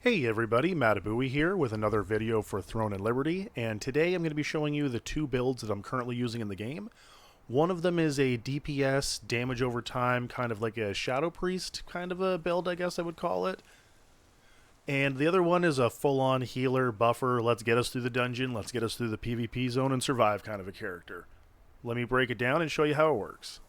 Hey everybody, Matabui here with another video for Throne and Liberty, and today I'm going to be showing you the two builds that I'm currently using in the game. One of them is a DPS, damage over time, kind of like a Shadow Priest kind of a build, I guess I would call it. And the other one is a full-on healer, buffer, let's get us through the dungeon, let's get us through the PvP zone and survive kind of a character. Let me break it down and show you how it works.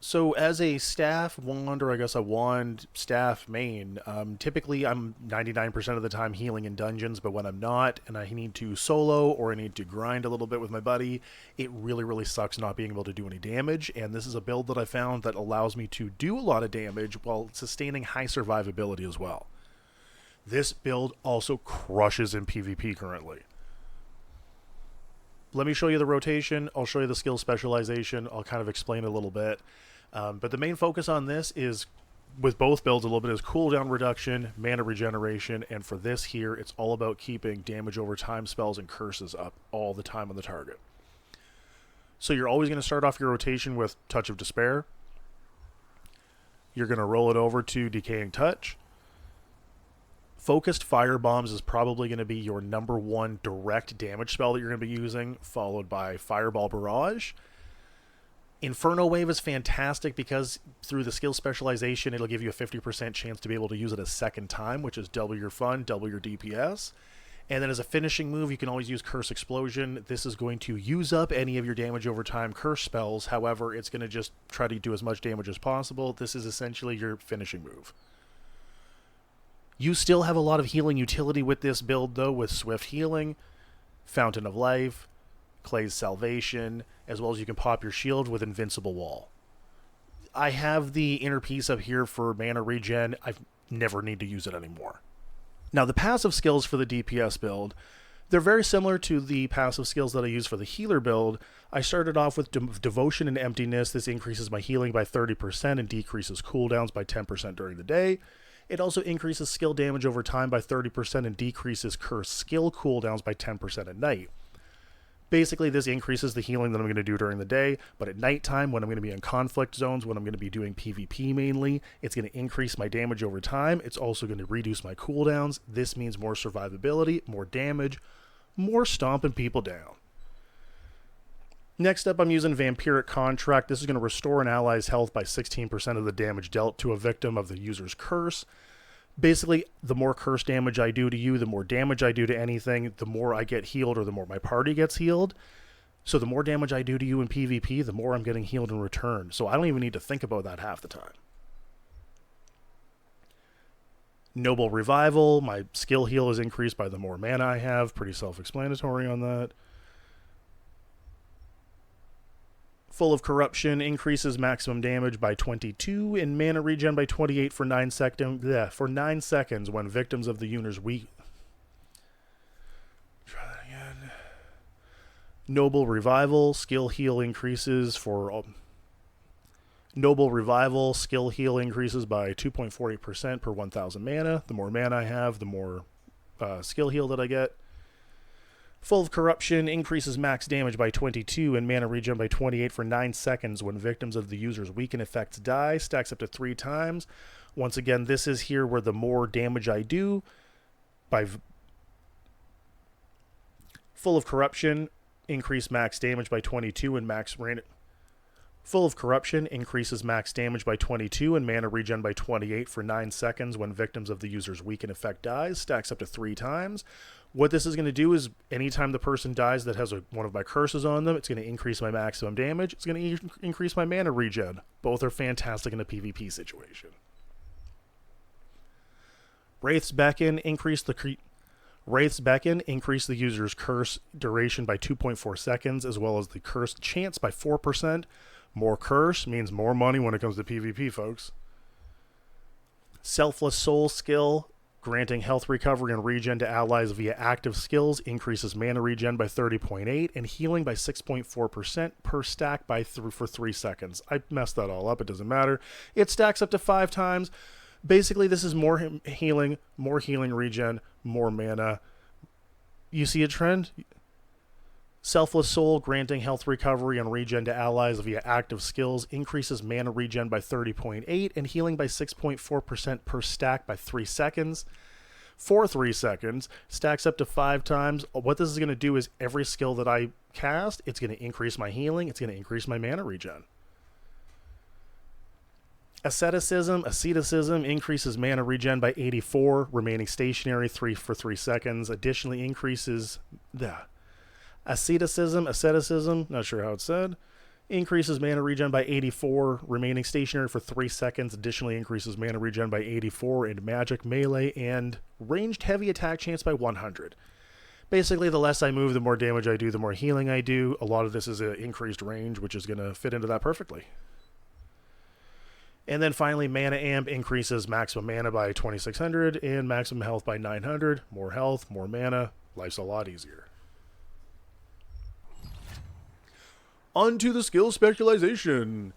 So as a staff wand, or I guess a wand staff main, typically I'm 99% of the time healing in dungeons, but when I'm not and I need to solo or I need to grind a little bit with my buddy, it really sucks not being able to do any damage, and this is a build that I found that allows me to do a lot of damage while sustaining high survivability as well. This build also crushes in PvP currently. Let me show you the rotation, I'll show you the skill specialization, I'll kind of explain a little bit. But the main focus on this is, with both builds a little bit, is cooldown reduction, mana regeneration, and for this here, it's all about keeping damage over time spells and curses up all the time on the target. So you're always going to start off your rotation with Touch of Despair. You're going to roll it over to Decaying Touch. Focused Fire Bombs is probably going to be your number one direct damage spell that you're going to be using, followed by Fireball Barrage. Inferno Wave is fantastic because through the skill specialization, it'll give you a 50% chance to be able to use it a second time, which is double your fun, double your DPS. And then as a finishing move, you can always use Curse Explosion. This is going to use up any of your damage over time curse spells. However, it's going to just try to do as much damage as possible. This is essentially your finishing move. You still have a lot of healing utility with this build, though, with Swift Healing, Fountain of Life, Clay's Salvation, as well as you can pop your shield with Invincible Wall. I have the inner piece up here for mana regen. I never need to use it anymore. Now, the passive skills for the DPS build, they're very similar to the passive skills that I use for the healer build. I started off with Devotion and Emptiness. This increases my healing by 30% and decreases cooldowns by 10% during the day. It also increases skill damage over time by 30% and decreases curse skill cooldowns by 10% at night. Basically, this increases the healing that I'm going to do during the day, but at nighttime, when I'm going to be in conflict zones, when I'm going to be doing PvP mainly, it's going to increase my damage over time. It's also going to reduce my cooldowns. This means more survivability, more damage, more stomping people down. Next up, I'm using Vampiric Contract. This is going to restore an ally's health by 16% of the damage dealt to a victim of the user's curse. Basically, the more curse damage I do to you, the more damage I do to anything, the more I get healed or the more my party gets healed. So the more damage I do to you in PvP, the more I'm getting healed in return. So I don't even need to think about that half the time. Noble Revival, my skill heal is increased by the more mana I have. Pretty self-explanatory on that. Full of Corruption increases maximum damage by 22 and mana regen by 28 for 9 seconds when victims of the user's weak. Try that again. Noble Revival skill heal increases for Noble Revival skill heal increases by 2.48% per 1,000 mana. The more mana I have, the more skill heal that I get. Full of Corruption increases max damage by 22 and mana regen by 28 for 9 seconds when victims of the user's weaken effects die. Stacks up to 3 times. Once again, this is here where the more damage I do by Full of Corruption increase max damage by 22 and max Full of Corruption increases max damage by 22 and mana regen by 28 for 9 seconds when victims of the user's weaken effect dies. Stacks up to 3 times. What this is going to do is anytime the person dies that has one of my curses on them, it's going to increase my maximum damage. It's going to increase my mana regen. Both are fantastic in a PvP situation. Wraith's Beckon increase the user's curse duration by 2.4 seconds, as well as the curse chance by 4%. More curse means more money when it comes to PvP, folks. Selfless Soul skill, granting health recovery and regen to allies via active skills, increases mana regen by 30.8 and healing by 6.4% per stack for 3 seconds. I messed that all up, it doesn't matter. It stacks up to 5 times. Basically, this is more healing regen, more mana. You see a trend? Selfless Soul, granting health recovery and regen to allies via active skills, increases mana regen by 30.8 and healing by 6.4% per stack by 3 seconds. For 3 seconds, stacks up to 5 times. What this is going to do is every skill that I cast, it's going to increase my healing, it's going to increase my mana regen. Asceticism increases mana regen by 84, remaining stationary for 3 seconds. Additionally increases asceticism, not sure how it's said, increases mana regen by 84, remaining stationary for 3 seconds. Additionally increases mana regen by 84 in magic, melee, and ranged heavy attack chance by 100. Basically, the less I move, the more damage I do, the more healing I do. A lot of this is an increased range, which is going to fit into that perfectly. And then finally, Mana Amp increases maximum mana by 2600 and maximum health by 900. More health, more mana, life's a lot easier. On to the skill specialization.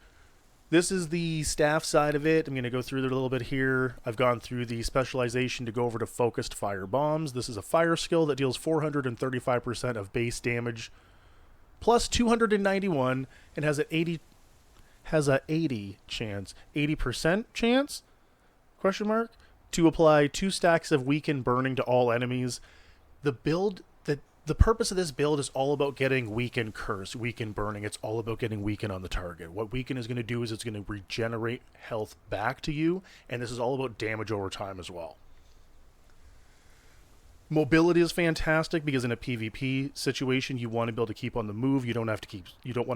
This is the staff side of it. I'm going to go through it a little bit here. I've gone through the specialization to go over to focused fire bombs. This is a fire skill that deals 435% of base damage plus 291 and has an 80% chance, question mark, to apply 2 stacks of weaken burning to all enemies. The purpose of this build is all about getting weaken curse, weaken burning. It's all about getting weaken on the target. What weaken is going to do is it's going to regenerate health back to you, and this is all about damage over time as well. Mobility is fantastic because in a PvP situation, you want to be able to keep on the move. You don't want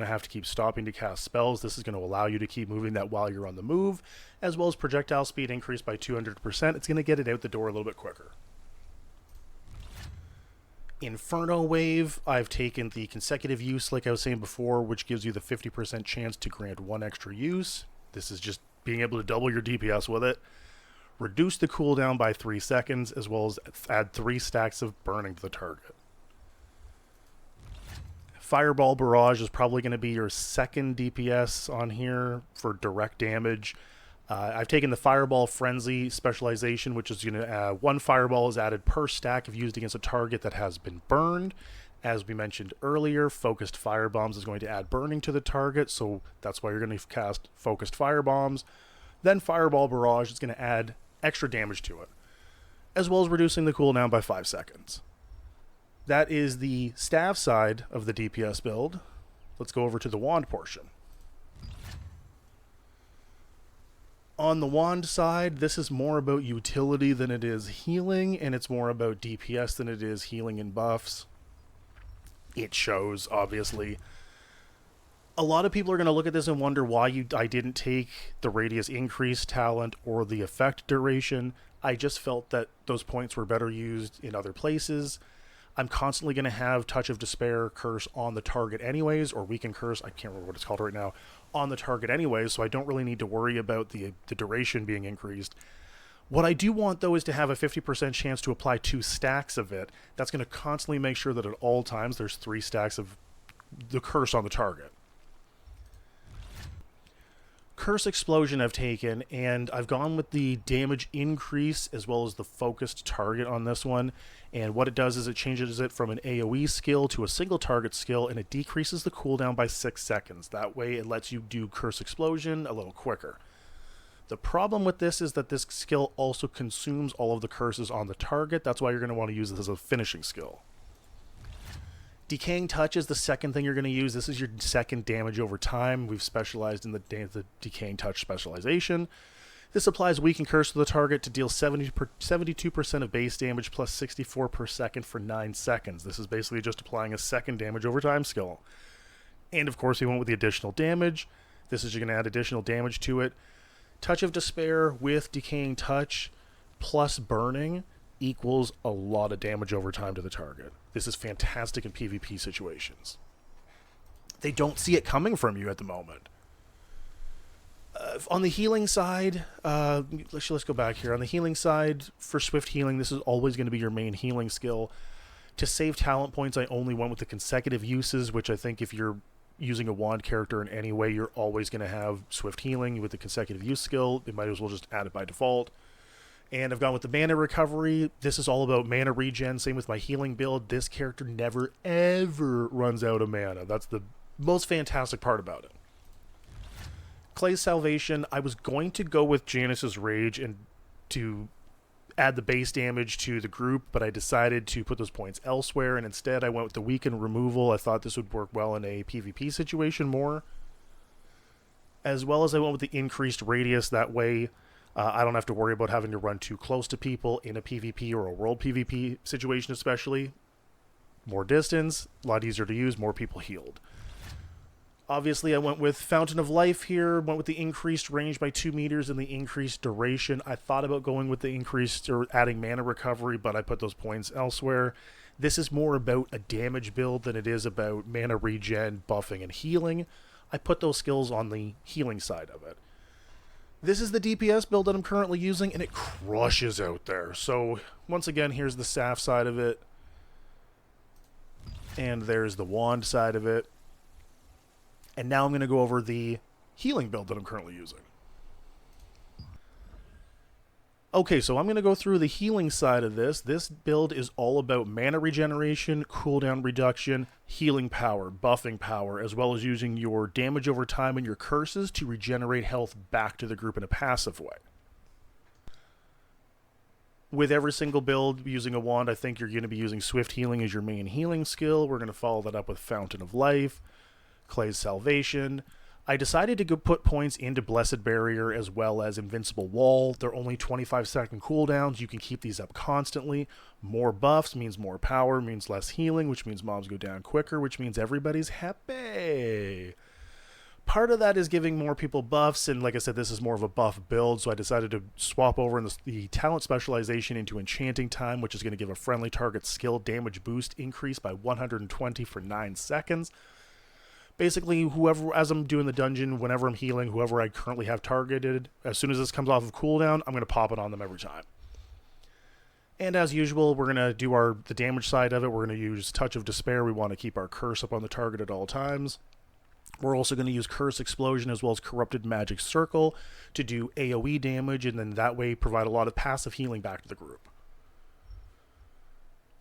to have to keep stopping to cast spells. This is going to allow you to keep moving that while you're on the move, as well as projectile speed increased by 200%. It's going to get it out the door a little bit quicker. Inferno Wave, I've taken the consecutive use, like I was saying before, which gives you the 50% chance to grant 1 extra use. This is just being able to double your DPS with it. Reduce the cooldown by 3 seconds, as well as add 3 stacks of burning to the target. Fireball Barrage is probably going to be your second DPS on here for direct damage. I've taken the Fireball Frenzy specialization, which is going to 1 fireball is added per stack if used against a target that has been burned. As we mentioned earlier, focused fire bombs is going to add burning to the target, so that's why you're going to cast focused fire bombs. Then Fireball Barrage is going to add extra damage to it, as well as reducing the cooldown by 5 seconds. That is the staff side of the DPS build. Let's go over to the wand portion. On the wand side, this is more about utility than it is healing, and it's more about DPS than it is healing and buffs. It shows, obviously. A lot of people are going to look at this and wonder why I didn't take the radius increase talent or the effect duration. I just felt that those points were better used in other places. I'm constantly going to have Touch of Despair curse on the target anyways, or Weaken Curse, I can't remember what it's called right now, on the target anyways, so I don't really need to worry about the duration being increased. What I do want, though, is to have a 50% chance to apply 2 stacks of it. That's going to constantly make sure that at all times there's 3 stacks of the curse on the target. Curse Explosion I've taken, and I've gone with the damage increase as well as the focused target on this one. And what it does is it changes it from an AoE skill to a single target skill, and it decreases the cooldown by 6 seconds. That way it lets you do Curse Explosion a little quicker. The problem with this is that this skill also consumes all of the curses on the target. That's why you're going to want to use this as a finishing skill. Decaying Touch is the second thing you're going to use. This is your second damage over time. We've specialized in the Decaying Touch specialization. This applies Weaken Curse to the target to deal 72% of base damage plus 64 per second for 9 seconds. This is basically just applying a second damage over time skill. And of course we went with the additional damage. This is going to add additional damage to it. Touch of Despair with Decaying Touch plus Burning equals a lot of damage over time to the target. This is fantastic in PvP situations. They don't see it coming from you at the moment. On the healing side, let's go back here. On the healing side, for Swift Healing, this is always going to be your main healing skill. To save talent points, I only went with the consecutive uses, which I think if you're using a wand character in any way, you're always going to have Swift Healing with the consecutive use skill. They might as well just add it by default. And I've gone with the mana recovery. This is all about mana regen. Same with my healing build. This character never, ever runs out of mana. That's the most fantastic part about it. Clay's Salvation, I was going to go with Janice's Rage and to add the base damage to the group, but I decided to put those points elsewhere, and instead I went with the Weaken Removal. I thought this would work well in a PvP situation more. As well as I went with the increased radius. That way I don't have to worry about having to run too close to people in a PvP or a world PvP situation especially. More distance, a lot easier to use, more people healed. Obviously, I went with Fountain of Life here, went with the increased range by 2 meters and the increased duration. I thought about going with the increased or adding mana recovery, but I put those points elsewhere. This is more about a damage build than it is about mana regen, buffing, and healing. I put those skills on the healing side of it. This is the DPS build that I'm currently using, and it crushes out there. So, once again, here's the staff side of it. And there's the wand side of it. And now I'm going to go over the healing build that I'm currently using. Okay, so I'm going to go through the healing side of this. This build is all about mana regeneration, cooldown reduction, healing power, buffing power, as well as using your damage over time and your curses to regenerate health back to the group in a passive way. With every single build using a wand, I think you're going to be using Swift Healing as your main healing skill. We're going to follow that up with Fountain of Life, Clay's Salvation. I decided to go put points into Blessed Barrier as well as Invincible Wall. They're only 25-second cooldowns. You can keep these up constantly. More buffs means more power, means less healing, which means mobs go down quicker, which means everybody's happy. Part of that is giving more people buffs, and like I said, this is more of a buff build, so I decided to swap over in the talent specialization into Enchanting Time, which is going to give a friendly target skill damage boost increase by 120 for 9 seconds. Basically, whoever, as I'm doing the dungeon, whenever I'm healing, whoever I currently have targeted, as soon as this comes off of cooldown, I'm going to pop it on them every time. And as usual, we're going to do the damage side of it. We're going to use Touch of Despair. We want to keep our curse up on the target at all times. We're also going to use Curse Explosion as well as Corrupted Magic Circle to do AoE damage, and then that way provide a lot of passive healing back to the group.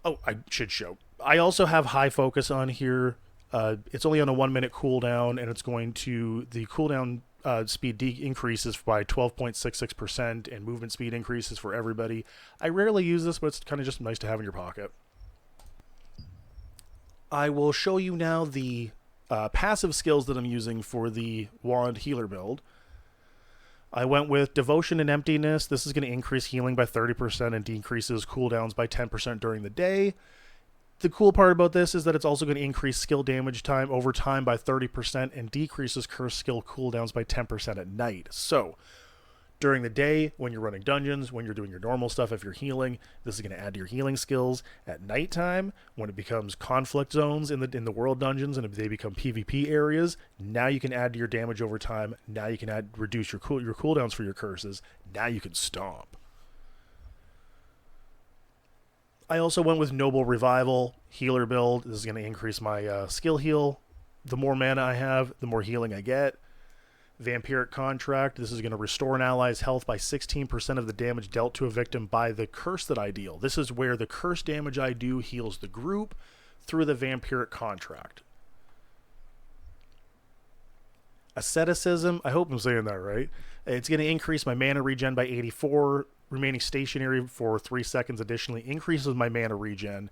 Oh, I should show. I also have High Focus on here. It's only on a 1-minute cooldown, and it's going to, the cooldown speed increases by 12.66%, and movement speed increases for everybody. I rarely use this, but it's kind of just nice to have in your pocket. I will show you now the passive skills that I'm using for the Wand Healer build. I went with Devotion and Emptiness. This is going to increase healing by 30% and decreases cooldowns by 10% during the day. The cool part about this is that it's also going to increase skill damage time over time by 30% and decreases curse skill cooldowns by 10% at night. So, during the day, when you're running dungeons, when you're doing your normal stuff, if you're healing, this is going to add to your healing skills. At nighttime, when it becomes conflict zones in the world dungeons and if they become PvP areas, now you can add to your damage over time. Now you can reduce your cooldowns for your curses. Now you can stomp. I also went with Noble Revival, healer build. This is going to increase my skill heal. The more mana I have, the more healing I get. Vampiric Contract. This is going to restore an ally's health by 16% of the damage dealt to a victim by the curse that I deal. This is where the curse damage I do heals the group through the Vampiric Contract. Asceticism. I hope I'm saying that right. It's going to increase my mana regen by 84. Remaining stationary for 3 seconds additionally increases my mana regen.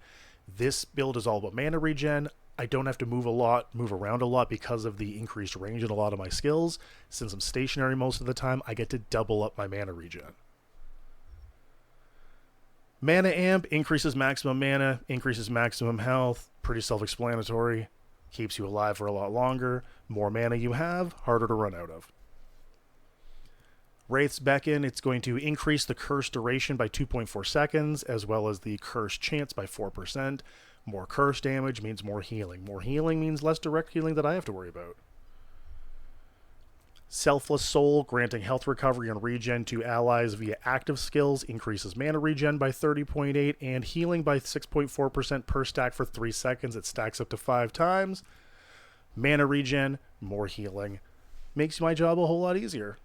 This build is all about mana regen. I don't have to move around a lot because of the increased range in a lot of my skills. Since I'm stationary most of the time, I get to double up my mana regen. Mana Amp increases maximum mana, increases maximum health. Pretty self-explanatory. Keeps you alive for a lot longer. More mana you have, harder to run out of. Wraith's Beckon, it's going to increase the curse duration by 2.4 seconds, as well as the curse chance by 4%. More curse damage means more healing. More healing means less direct healing that I have to worry about. Selfless Soul, granting health recovery and regen to allies via active skills, increases mana regen by 30.8 and healing by 6.4% per stack for 3 seconds. It stacks up to 5 times. Mana regen, more healing. Makes my job a whole lot easier.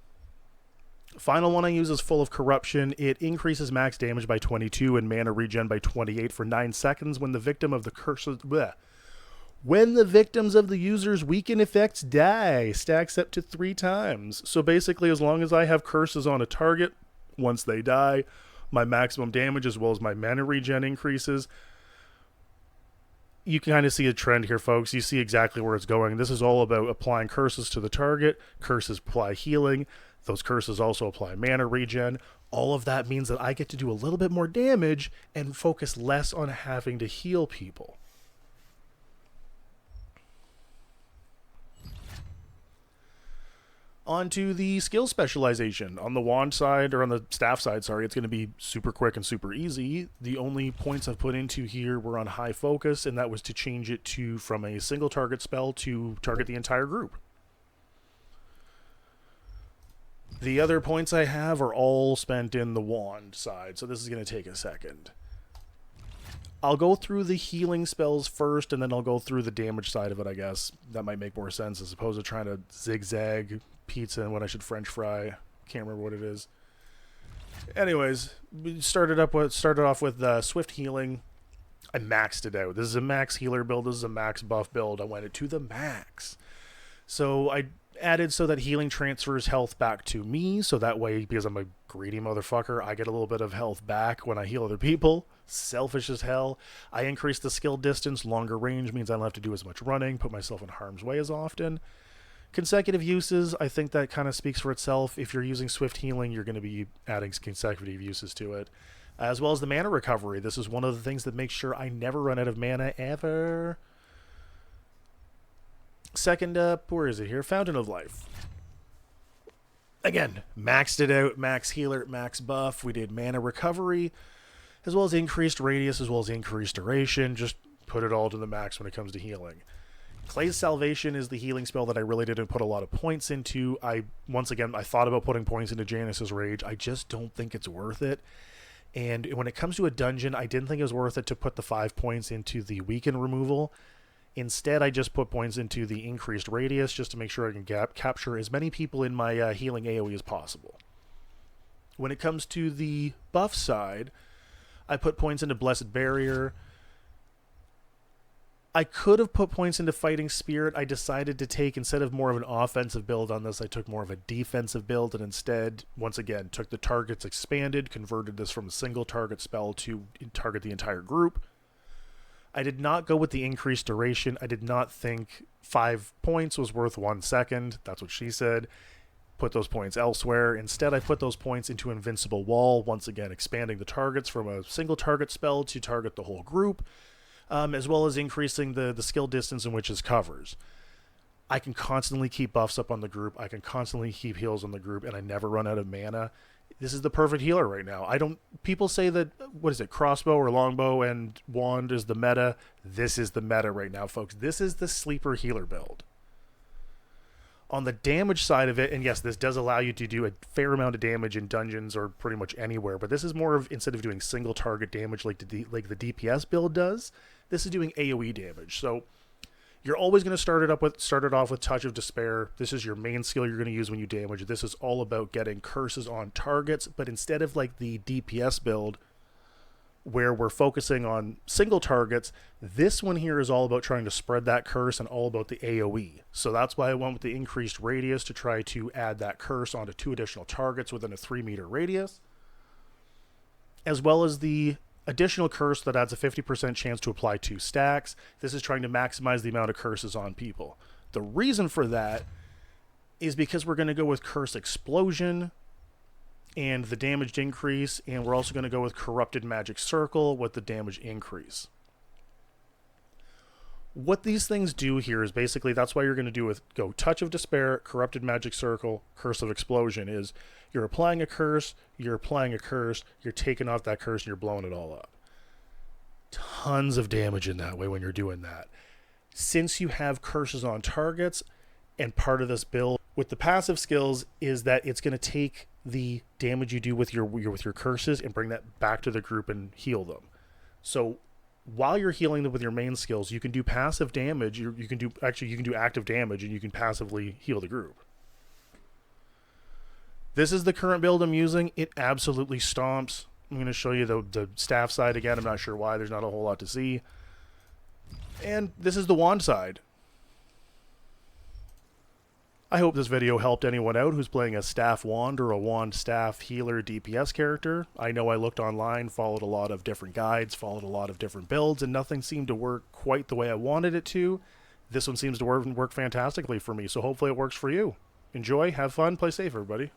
Final one I use is Full of Corruption. It increases max damage by 22 and mana regen by 28 for 9 seconds when the victim of the curses... Bleh. When the victims of the user's weaken effects die, stacks up to 3 times. So basically, as long as I have curses on a target, once they die, my maximum damage as well as my mana regen increases. You can kind of see a trend here, folks. You see exactly where it's going. This is all about applying curses to the target. Curses apply healing. Those curses also apply mana regen. All of that means that I get to do a little bit more damage and focus less on having to heal people. Onto the skill specialization. On the wand side, or on the staff side, sorry, it's going to be super quick and super easy. The only points I've put into here were on high focus, and that was to change it to from a single target spell to target the entire group. The other points I have are all spent in the wand side, so this is going to take a second. I'll go through the healing spells first, and then I'll go through the damage side of it, I guess. That might make more sense as opposed to trying to zigzag pizza and when I should French fry. Can't remember what it is. Anyways, we started off with Swift Healing. I maxed it out. This is a max healer build. This is a max buff build. I went it to the max. So I added so that healing transfers health back to me, so that way, because I'm a greedy motherfucker, I get a little bit of health back when I heal other people. Selfish as hell. I increase the skill distance. Longer range means I don't have to do as much running, put myself in harm's way as often. Consecutive uses, I think that kind of speaks for itself. If you're using Swift Healing, you're going to be adding consecutive uses to it. As well as the mana recovery. This is one of the things that makes sure I never run out of mana, ever. Second up, where is it here? Fountain of Life. Again, maxed it out. Max healer, max buff. We did mana recovery, as well as increased radius, as well as increased duration. Just put it all to the max when it comes to healing. Clay's Salvation is the healing spell that I really didn't put a lot of points into. Once again, I thought about putting points into Janice's Rage. I just don't think it's worth it. And when it comes to a dungeon, I didn't think it was worth it to put the 5 points into the weaken removal. Instead, I just put points into the increased radius just to make sure I can capture as many people in my healing AoE as possible. When it comes to the buff side, I put points into Blessed Barrier. I could have put points into Fighting Spirit. I decided to take, instead of more of an offensive build on this, I took more of a defensive build, and instead, once again, took the targets expanded, converted this from a single target spell to target the entire group. I did not go with the increased duration. I did not think 5 points was worth 1 second. That's what she said. Put those points elsewhere. Instead, I put those points into Invincible Wall, once again expanding the targets from a single target spell to target the whole group. As well as increasing the skill distance in which it covers. I can constantly keep buffs up on the group. I can constantly keep heals on the group, and I never run out of mana. This is the perfect healer right now. People say that, what is it, crossbow or longbow and wand is the meta. This is the meta right now, folks. This is the sleeper healer build. On the damage side of it, and yes, this does allow you to do a fair amount of damage in dungeons or pretty much anywhere, but this is more of, instead of doing single target damage like the DPS build does, this is doing AoE damage. So you're always going to start it off with Touch of Despair. This is your main skill you're going to use when you damage. This is all about getting curses on targets, but instead of like the DPS build where we're focusing on single targets, this one here is all about trying to spread that curse and all about the AoE. So that's why I went with the increased radius to try to add that curse onto 2 additional targets within a 3-meter radius, as well as the additional curse that adds a 50% chance to apply 2 stacks. This is trying to maximize the amount of curses on people. The reason for that is because we're going to go with Curse Explosion and the damage increase, and we're also going to go with Corrupted Magic Circle with the damage increase. What these things do here is basically, that's why you're going to go Touch of Despair, Corrupted Magic Circle, Curse of Explosion, is you're applying a curse, you're taking off that curse, and you're blowing it all up. Tons of damage in that way when you're doing that. Since you have curses on targets, and part of this build with the passive skills is that it's going to take the damage you do with your curses and bring that back to the group and heal them. So while you're healing them with your main skills, you can do passive damage. You can do active damage, and you can passively heal the group. This is the current build I'm using. It absolutely stomps. I'm going to show you the staff side again. I'm not sure why. There's not a whole lot to see. And this is the wand side. I hope this video helped anyone out who's playing a staff wand or a wand staff healer DPS character. I know I looked online, followed a lot of different guides, followed a lot of different builds, and nothing seemed to work quite the way I wanted it to. This one seems to work fantastically for me, so hopefully it works for you. Enjoy, have fun, play safe, everybody.